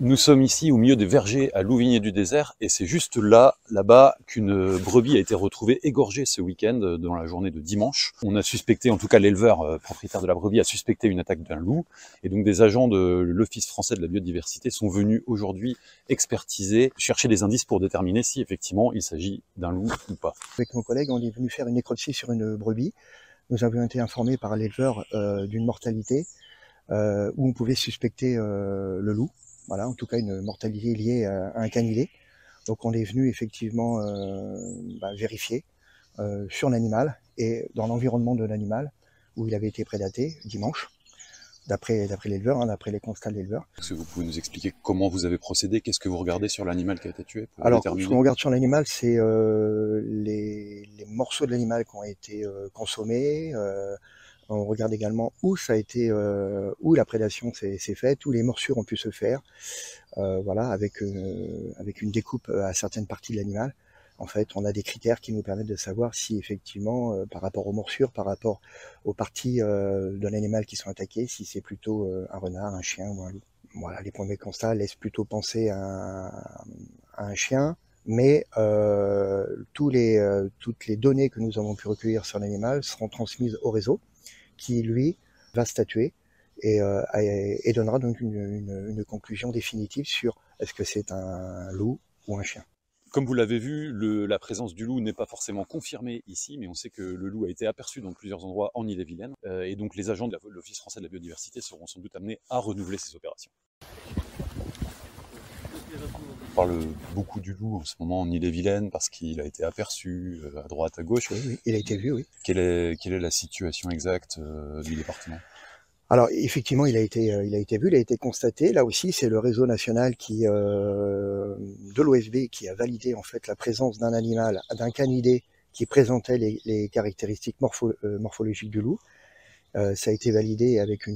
Nous sommes ici au milieu des vergers à Louvigné-du-Désert et c'est juste là-bas, qu'une brebis a été retrouvée égorgée ce week-end dans la journée de dimanche. On a suspecté, en tout cas l'éleveur propriétaire de la brebis a suspecté une attaque d'un loup et donc des agents de l'Office français de la biodiversité sont venus aujourd'hui expertiser, chercher des indices pour déterminer si effectivement il s'agit d'un loup ou pas. Avec mon collègue, on est venu faire une nécropsie sur une brebis. Nous avions été informés par l'éleveur d'une mortalité où on pouvait suspecter le loup. Voilà, en tout cas une mortalité liée à un canidé. Donc on est venu effectivement vérifier sur l'animal et dans l'environnement de l'animal où il avait été prédaté dimanche, d'après l'éleveur, d'après les constats de l'éleveur. Est-ce que vous pouvez nous expliquer comment vous avez procédé? Qu'est-ce que vous regardez sur l'animal qui a été tué pour Alors, déterminer? ce qu'on regarde sur l'animal, c'est les morceaux de l'animal qui ont été consommés. On regarde également où ça a été, où la prédation s'est faite, où les morsures ont pu se faire, voilà, avec une découpe à certaines parties de l'animal. En fait, on a des critères qui nous permettent de savoir si effectivement, par rapport aux morsures, par rapport aux parties de l'animal qui sont attaquées, si c'est plutôt un renard, un chien ou un loup. Voilà, les premiers constats laissent plutôt penser à un chien, mais toutes les données que nous avons pu recueillir sur l'animal seront transmises au réseau, qui lui va statuer et donnera donc une conclusion définitive sur est-ce que c'est un loup ou un chien. Comme vous l'avez vu, la présence du loup n'est pas forcément confirmée ici, mais on sait que le loup a été aperçu dans plusieurs endroits en Ille-et-Vilaine, et donc les agents de l'Office français de la biodiversité seront sans doute amenés à renouveler ces opérations. On parle beaucoup du loup en ce moment en Ille-et-Vilaine parce qu'il a été aperçu à droite, à gauche. Oui, il a été vu, oui. Quelle est la situation exacte du département? Alors effectivement, il a été vu, il a été constaté. Là aussi, c'est le réseau national de l'OFB qui a validé en fait la présence d'un animal, d'un canidé qui présentait les caractéristiques morphologiques du loup. Ça a été validé avec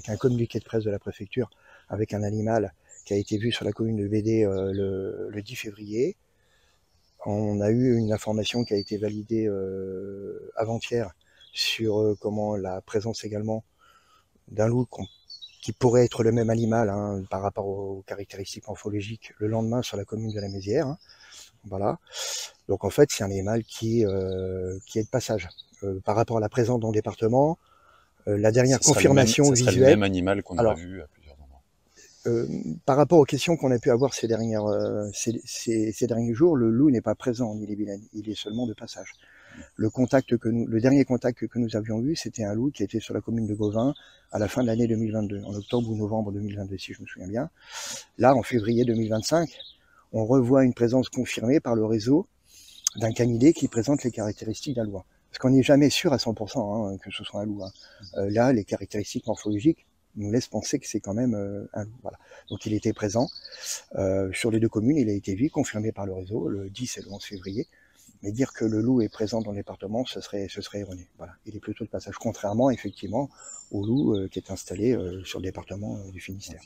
un communiqué de presse de la préfecture, avec un animal qui a été vu sur la commune de Védé le 10 février. On a eu une information qui a été validée avant-hier sur comment la présence également d'un loup qui pourrait être le même animal par rapport aux caractéristiques morphologiques le lendemain sur la commune de la Mézières. Voilà. Donc en fait, c'est un animal qui est de passage. Par rapport à la présence dans le département, la dernière confirmation visuelle... Ça serait le même animal qu'on a vu à plusieurs endroits. Par rapport aux questions qu'on a pu avoir ces derniers jours, le loup n'est pas présent en Ille-et-Vilaine, il est seulement de passage. Le dernier contact que nous avions eu, c'était un loup qui était sur la commune de Gauvin à la fin de l'année 2022, en octobre ou novembre 2022, si je me souviens bien. Là, en février 2025, on revoit une présence confirmée par le réseau d'un canidé qui présente les caractéristiques d'un loup. Parce qu'on n'est jamais sûr à 100% que ce soit un loup. Là, les caractéristiques morphologiques nous laissent penser que c'est quand même un loup. Voilà. Donc il était présent sur les deux communes, il a été vu, confirmé par le réseau, le 10 et le 11 février. Mais dire que le loup est présent dans le département, ce serait erroné. Voilà. Il est plutôt de passage, contrairement effectivement au loup qui est installé sur le département du Finistère.